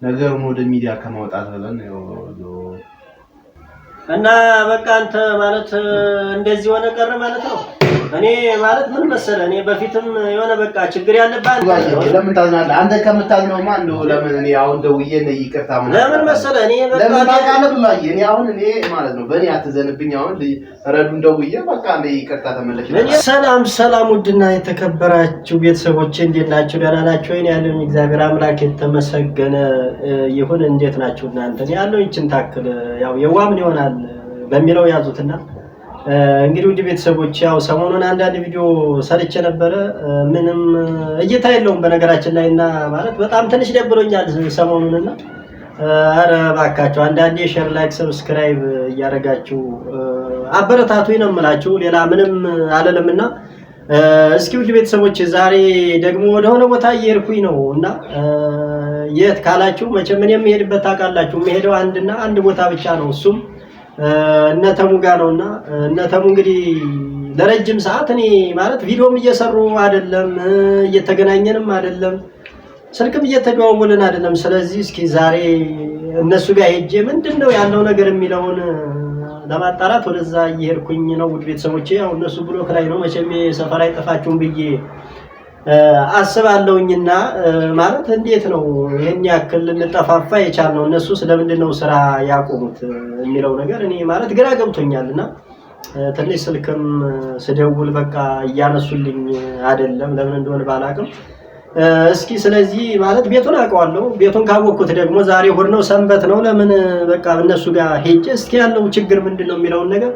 ነገሩን ወደ ሚዲያ ከማውጣት ብለን እና በቃ አንተ ማለት እንደዚህ ሆነ ቀረ ማለት ነው። እኔ ማለት ምን መሰለህ እኔ በፊትም የሆነ በቃ ችግር ያለባት ለምን ታዝናለህ አንተ? ከምታዝነውማ እንደው ለምን እኔ አሁን ደውዬ ይቅርታ ለምን መሰለህ እኔ በቃ ለምን ታውቃለህ ብላኝ እኔ አሁን እኔ ማለት ነው በእኔ አትዘንብኝ። አሁን ረዱን ደውዬ በቃ ይቅርታ ተመለሽ። ሰላም ውድና የተከበራችሁ ቤተሰቦቼ እንዴት ናችሁ? ደህና ናችሁ ወይ? ያለኝ እግዚአብሔር አምላክ የተመሰገነ ይሁን። እንዴት ናችሁ እናንተ? ያለው ይችን ታክል ያው የዋምን ይሆናል በሚለው ያዙትና እንግዲህ ውድ ቤተሰቦች ያው ሰሞኑን አንዳንድ ቪዲዮ ሰርቼ ነበረ። ምንም እይታ የለውም በነገራችን ላይ እና ማለት በጣም ትንሽ ደብሮኛል ሰሞኑንና አረ እባካችሁ አንዳንዴ ሼር፣ ላይክ፣ ሰብስክራይብ እያደረጋችሁ አበረታቱኝ ነው የምላችሁ። ሌላ ምንም አለልምና እስኪ ውድ ቤተሰቦች ዛሬ ደግሞ ወደሆነ ቦታ እየሄድኩኝ ነው እና የት ካላችሁ መቼም እኔ የምሄድበት ታውቃላችሁ። የምሄደው አንድ ቦታ ብቻ ነው እሱም እነተሙ ጋር ነውና እነተሙ እንግዲህ ለረጅም ሰዓት እኔ ማለት ቪዲዮም እየሰሩ አይደለም፣ እየተገናኘንም አይደለም፣ ስልክም እየተደዋወልን አይደለም። ስለዚህ እስኪ ዛሬ እነሱ ጋር ሄጄ ምንድነው ያለው ነገር የሚለውን ለማጣራት ወደዛ እየሄድኩኝ ነው ውድ ቤተሰቦቼ። ያው እነሱ ብሎክ ላይ ነው መቼም ሰፈር አይጠፋችሁም ብዬ አስባለሁኝና ማለት እንዴት ነው ይሄን ያክል ልንጠፋፋ የቻልነው? እነሱ ስለምንድን ነው ስራ ያቆሙት የሚለው ነገር እኔ ማለት ግራ ገብቶኛልና ትንሽ ስልክም ስደውል በቃ እያነሱልኝ አይደለም፣ ለምን እንደሆነ ባላቅም። እስኪ ስለዚህ ማለት ቤቱን አውቀዋለሁ። ቤቱን ካወቅኩት ደግሞ ዛሬ እሑድ ነው፣ ሰንበት ነው። ለምን በቃ እነሱ ጋር ሄጄ እስኪ ያለው ችግር ምንድነው የሚለውን ነገር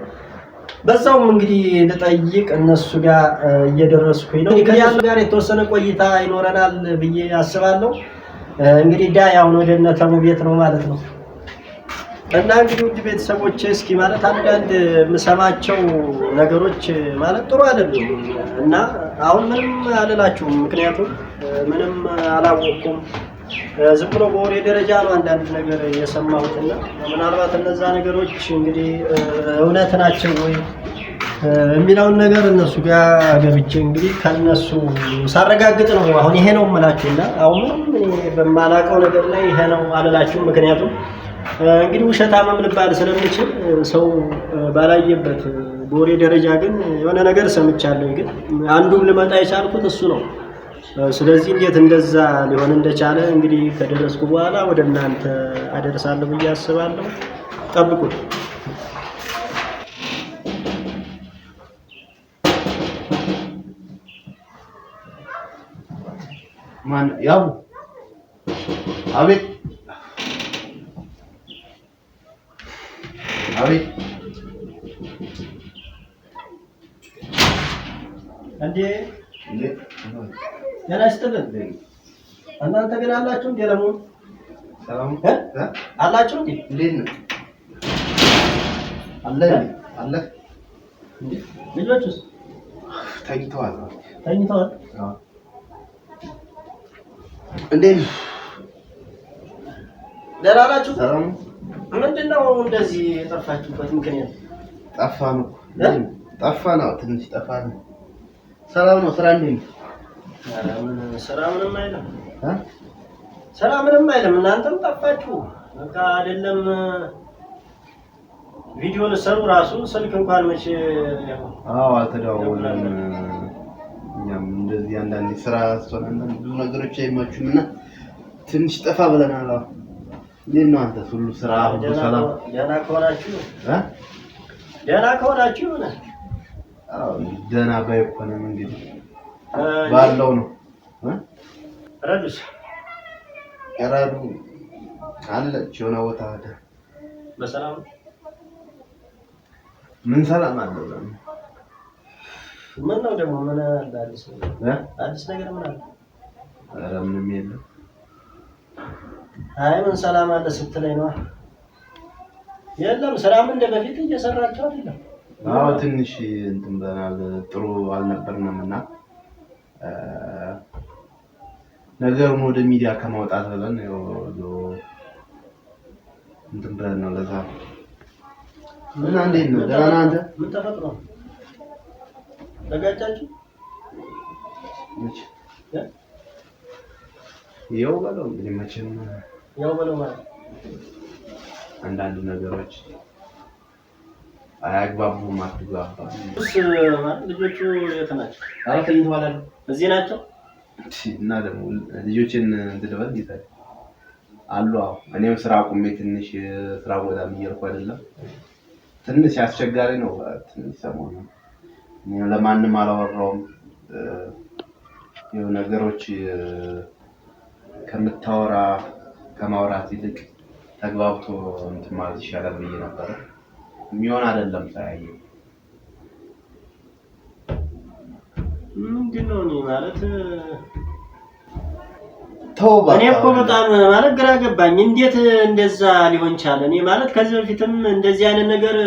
በዛውም እንግዲህ ልጠይቅ እነሱ ጋር እየደረስኩኝ ነው። ከያሱ ጋር የተወሰነ ቆይታ ይኖረናል ብዬ አስባለሁ። እንግዲህ ዳይ አሁን ወደ እነተሙ ቤት ነው ማለት ነው። እና እንግዲህ ውድ ቤተሰቦቼ እስኪ ማለት አንዳንድ የምሰማቸው ነገሮች ማለት ጥሩ አይደሉም እና አሁን ምንም አልላችሁም፣ ምክንያቱም ምንም አላወቅኩም። ዝም ብሎ በወሬ ደረጃ ነው አንዳንድ ነገር የሰማሁትና ምናልባት እነዛ ነገሮች እንግዲህ እውነት ናቸው ወይ የሚለውን ነገር እነሱ ጋር ገብቼ እንግዲህ ከነሱ ሳረጋግጥ ነው አሁን ይሄ ነው የምላችሁና አሁን እኔ በማላውቀው ነገር ላይ ይሄ ነው አልላችሁም። ምክንያቱም እንግዲህ ውሸታምም ልባል ስለምችል ሰው ባላየበት በወሬ ደረጃ ግን የሆነ ነገር ሰምቻለሁ። ግን አንዱም ልመጣ የቻልኩት እሱ ነው። ስለዚህ እንዴት እንደዛ ሊሆን እንደቻለ እንግዲህ ከደረስኩ በኋላ ወደ እናንተ አደርሳለሁ ብዬ አስባለሁ። ጠብቁት። ማን ያው አቤት አቤት እንዴ ገና ይስጥልን። እናንተ ግን አላችሁ እንዴ? ለምን ሰላም አላችሁ እንዴ? እንዴት ነው? አለ እንዴ? ልጆቹስ ተኝተዋል? አዎ። እንዴት ነው? ደህና ናችሁ? ሰላም። ምንድነው እንደዚህ የጠፋችሁበት ምክንያት? ጠፋ ነው ትንሽ ጠፋ ነው። ሰላም ነው። ስራ እንዴት ነው? ስራ ምንም አይልም። ስራ ምንም አይልም። እናንተም ጠፋችሁ። በቃ አይደለም ቪዲዮ ልሰሩ ራሱ ስልክ እንኳን መቼ አልተደዋወለም። እኛም እንደዚህ አንዳንድ ስራ ስለሆነ ብዙ ነገሮች አይመቹምና ትንሽ ጠፋ ብለናል። እንዴት ነው አንተ? ሁሉ ስራ ሁሉ ሰላም? ደህና ከሆናችሁ ይሆናል። ደህና ባይሆንም እንግዲህ ባለው ነው። ረዱስ ያራዱ አለች የሆነ ቦታ አለ። በሰላም ምን ሰላም አለ? ምን ነው ደግሞ ምን አለ? አዲስ ነገር ምን አለ? ኧረ ምንም የለም። አይ ምን ሰላም አለ ስትለኝ ነው። የለም ስራም እንደ በፊት እየሰራችሁ አይደለም? ትንሽ እንትን ብለናል። ጥሩ አልነበርንምና ነገሩን ወደ ሚዲያ ከማውጣት ብለን እንትን ብለን ነው። ለዛ ምን እንዴት ነው? ደህና ነህ አንተ? ምን ተፈጥሮ ተጋጫችሁ? ይኸው በለው እንግዲህ መቼም ያው በለው ማለት አንዳንድ ነገሮች አያግባቡም አትግባባም። ልጆቹ የት ናቸው? ኧረ ተኝተዋል አይደል? እዚህ ናቸው እና ደግሞ ልጆችን እንድልበል ይታል አሉ። እኔም ስራ አቁሜ ትንሽ ስራ ቦታ እየሄድኩ አይደለም። ትንሽ አስቸጋሪ ነው። ትንሽ ሰሞኑን ለማንም አላወራውም። የሆነ ነገሮች ከምታወራ ከማውራት ይልቅ ተግባብቶ እንትን ማለት ይሻላል ብዬ ነበር። የሚሆን አይደለም ሳያየው ምንድን ነው እኔ ማለት ተውባ እኔ እኮ በጣም ማለት ግራ ገባኝ። እንዴት እንደዛ ሊሆን ቻለ? እኔ ማለት ከዚህ በፊትም እንደዚህ አይነት ነገር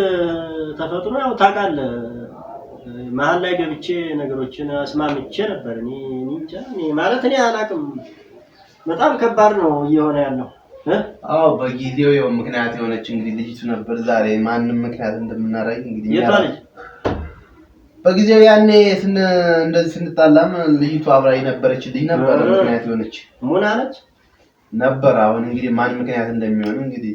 ተፈጥሮ ያው ታውቃለህ፣ መሀል ላይ ገብቼ ነገሮችን አስማምቼ ነበር። እኔ እንጃ እኔ ማለት እኔ አላውቅም። በጣም ከባድ ነው እየሆነ ያለው። አዎ በጊዜው የሆነ ምክንያት የሆነች እንግዲህ ልጅቱ ነበር። ዛሬ ማንንም ምክንያት እንደምናደርግ እንግዲህ የቷል በጊዜው ያኔ እንደዚህ ስንጣላም ልጅቱ አብራኝ ነበረች። ልጅ ነበር ምክንያት የሆነች ምን አለች ነበር። አሁን እንግዲህ ማን ምክንያት እንደሚሆን እንግዲህ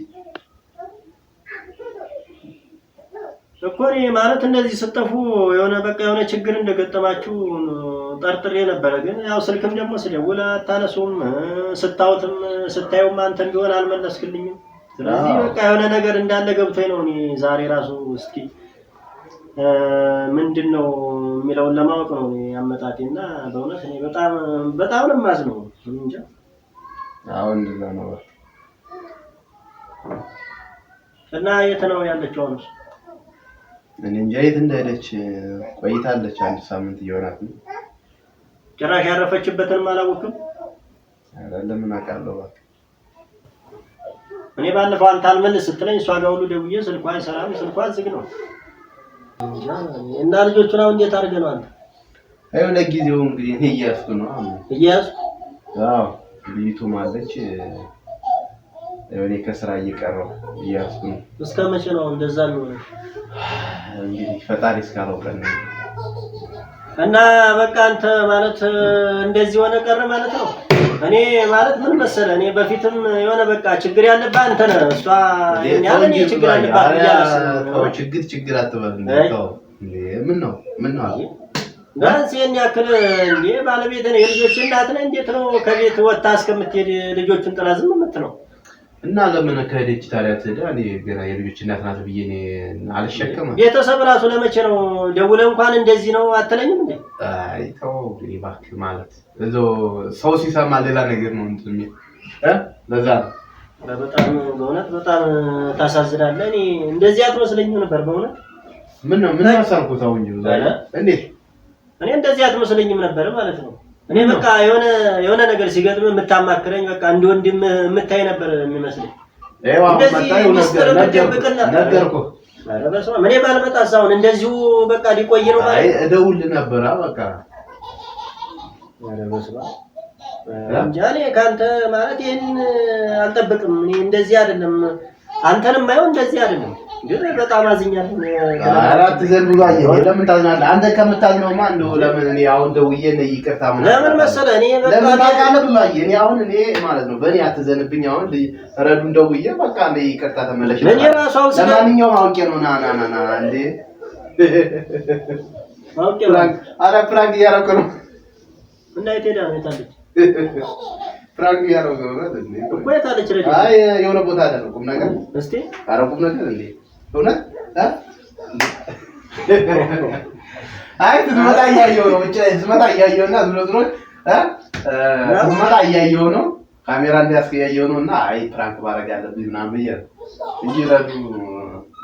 እኮ እኔ ማለት እንደዚህ ስጠፉ የሆነ በቃ የሆነ ችግር እንደገጠማችሁ ጠርጥሬ ነበረ። ግን ያው ስልክም ደግሞ ስደውል አታነሱም፣ ስታውትም ስታዩም አንተም ቢሆን አልመለስክልኝም። ስለዚህ በቃ የሆነ ነገር እንዳለ ገብቶኝ ነው እኔ ዛሬ ራሱ እስኪ ምንድነው የሚለውን ለማወቅ ነው ያመጣጤና በእውነት እኔ በጣም ነው የማዝነው። እንጃ አሁን እንደዛ ነው እና የት ነው ያለችው አሁን? እኔ እንጃ የት እንደሄደች ቆይታለች። አንድ ሳምንት እየሆናት ነው። ጭራሽ ያረፈችበትንም አላወቅም። አይደለም ምን አውቃለሁ እባክህ። እኔ ባለፈው አንተ አልመልስ ስትለኝ እሷ ጋር ሁሉ ደውዬ ስልኳ አይሰራም፣ ስልኳ ዝግ ነው። እና ልጆቹን አሁን እንዴት አድርገህ ነው አንተ? አይው ለጊዜው እንግዲህ እኔ እያዝኩ ነው። እያዝኩ አዎ ልጅቱ ማለች እኔ ከስራ እየቀረው እያዝኩ ነው። እስከ መቼ ነው እንደዛ የሚሆነው? እንግዲህ ፈጣሪ እስካለው ቀን ነው። እና በቃ አንተ ማለት እንደዚህ ሆነ ቀረ ማለት ነው። እኔ ማለት ምን መሰለህ፣ እኔ በፊትም የሆነ በቃ ችግር ያለብህ አንተ ነህ። እሷ ያለኝ ችግር ያለባት ያለው ችግር አትበል ነው። ምን ነው ቢያንስ ይሄን ያክል እንዴ ባለቤት ነህ፣ የልጆች እናት ነህ። እንዴት ነው ከቤት ወጣ እስከምትሄድ ልጆችን ጥላ ዝም የምትለው? እና ለምን ከሄደች ታዲያ ትሄዳ? እኔ ገና የልጆች እናት ናት ብዬ እኔ አልሸከምም። ቤተሰብ ራሱ ለመቼ ነው ደውለህ እንኳን እንደዚህ ነው አትለኝም እንዴ? አይ ተው እባክህ። ማለት እዛው ሰው ሲሰማ ሌላ ነገር ነው እንትን የሚል ለዛ ነው። በጣም በእውነት በጣም ታሳዝናለህ። እኔ እንደዚህ አትመስለኝም ነበር በእውነት። ምን አሳልኩት አሁን እንጂ ዛሬ እንዴ እኔ እንደዚህ አትመስለኝም ነበር ማለት ነው። እኔ በቃ የሆነ ነገር ሲገጥም የምታማክረኝ በቃ እንደ ወንድም የምታይ ነበር የሚመስለኝ። ነገርኩህ። እኔ ባልመጣስ አሁን እንደዚሁ በቃ ሊቆይ ነው ማለት ነው። እደውልልህ ነበር በቃ እንጃ እኔ ከአንተ ማለት ይሄን አልጠብቅም። እኔ እንደዚህ አይደለም አንተንም ማየው እንደዚህ አይደለም። ግን በጣም አዝኛለሁ። አራት ዘንብሎ አየህ። ለምን ታዝናለህ አንተ? ከምታዝነውማ እንደው ለምን እኔ አሁን ደውዬ ነው ይቅርታ ማለት ለምን መሰለህ እኔ በቃ ለምን ታውቃለህ ብሎ አየህ። እኔ አሁን እኔ ማለት ነው በእኔ አትዘንብኝ። አሁን ረዱን ደውዬ በቃ እኔ ይቅርታ ተመለሽ። እኔ ራሱ አውቄ ለማንኛውም አውቄ ነው ና እንዴ አውቄ ፕራንክ እያደረኩ ነው። እና የት ሄዳ ነው የታለች? ፕራንክ እያደረኩ ነው እንዴ እኮ የታለች? ረዲ አይ የሆነ ቦታ አይደል ቁም ነገር እስቲ አረቁም ነገር እንዴ እውነት አይ ትመጣ እያየሁ ነው። ብቻ ትመጣ እያየሁና ዝሮ ትመጣ እያየሁ ነው። ካሜራ እንዲያስከ እያየሁ ነውና አይ ፕራንክ ማድረግ አለብኝ ምናምን ብዬ እንጂ ረዱ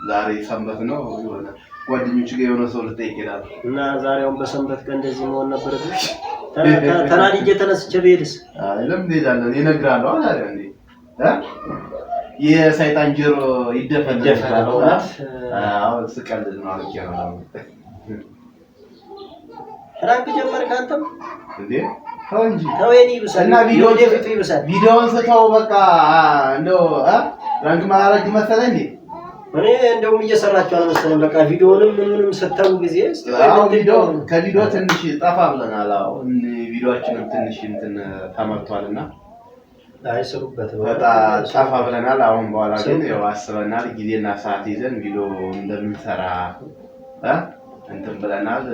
ዛሬ ሰንበት ነው። የሆነ ጓደኞች ጋር የሆነ ሰው ልጠይቅ ይላል እና ዛሬውን በሰንበት ቀን እንደዚህ መሆን ነበረብኝ። ተናድጄ ተነስቼ ብሄድስ? አይ ለምን ትሄዳለህ? እነግርሃለሁ ታዲያ እንዴ የሰይጣን ጆሮ ይደፈደፋል። አዎ ስቀልድ ነው አልኩ ነው። ፕራንክ ጀመርክ አንተም እንዴ? ተው እንጂ ተው። የኔ ይብሳል እና ቪዲዮውን ስተው በቃ እንደው ፕራንክ ማድረግ መሰለህ እንዴ? እኔ እንደውም እየሰራችሁ አልመሰለም። በቃ ቪዲዮንም ምንም ስተው ጊዜ ከቪዲዮ ትንሽ ጠፋ ብለናል። አዎ ቪዲዮአችንም ትንሽ እንትን ተመርቷልና አይሰሩበት ጠፋ ብለናል። አሁን በኋላ ግን ያው አስበናል ጊዜና ሰዓት ይዘን ቪዲዮ እንደምንሰራ እንትን ብለናል።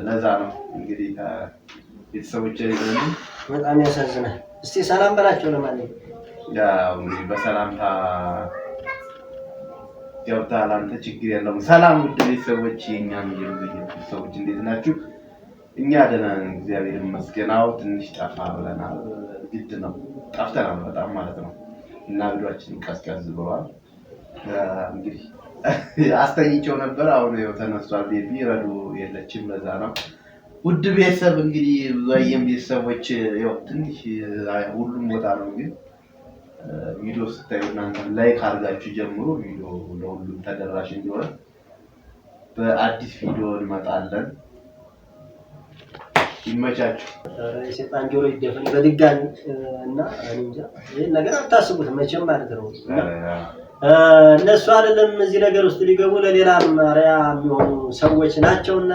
ለዛ ነው እንግዲህ ቤተሰቦቼ በጣም ያሳዝናል። እስቲ ሰላም በላቸው። ለማንኛውም ያው እንግዲህ በሰላምታ ገብተሃል አንተ ችግር የለውም። ሰላም ውድ ቤተሰቦች፣ የእኛም ቤተሰቦች እንዴት ናችሁ? እኛ ደህና ነን እግዚአብሔር ይመስገን። አዎ ትንሽ ጠፋ ብለናል። ግድ ነው ጠፍተናል በጣም ማለት ነው። እና ቪዲዮአችን ቀዝቀዝ ብሏል። እንግዲህ አስተኝቼው ነበር። አሁን ያው ተነስቷል። ቤቢ ረዱ የለችም። ለዛ ነው ውድ ቤተሰብ እንግዲህ ብዙዬም ቤተሰቦች ያው ትንሽ ሁሉም ቦታ ነው ግን ቪዲዮ ስታዩ እናንተ ላይክ አድርጋችሁ ጀምሩ። ቪዲዮ ለሁሉም ተደራሽ እንዲሆን በአዲስ ቪዲዮ እንመጣለን። ይመቻችሁ። የሰይጣን ጆሮ ይደፈን በድጋሚ እና እንጃ ይሄን ነገር አታስቡት መቼም ማለት ነው። እነሱ አይደለም እዚህ ነገር ውስጥ ሊገቡ ለሌላም ማሪያ የሚሆኑ ሰዎች ናቸውና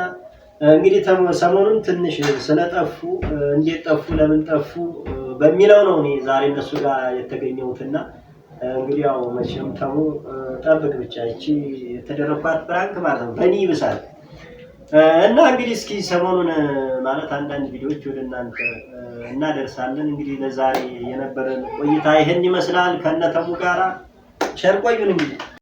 እንግዲህ ሰሞኑን ትንሽ ስለጠፉ እንዴት ጠፉ ለምን ጠፉ በሚለው ነው እኔ ዛሬ እነሱ ጋር የተገኘሁትና እንግዲህ ያው መቼም ጠብቅ ብቻ እቺ የተደረኳት ፕራንክ ማለት ነው በእኔ ይብሳል። እና እንግዲህ እስኪ ሰሞኑን ማለት አንዳንድ ቪዲዮዎች ወደ እናንተ እናደርሳለን። እንግዲህ ለዛሬ የነበረን ቆይታ ይሄን ይመስላል። ከነተሙ ጋራ ቸር ቆዩን እንግዲህ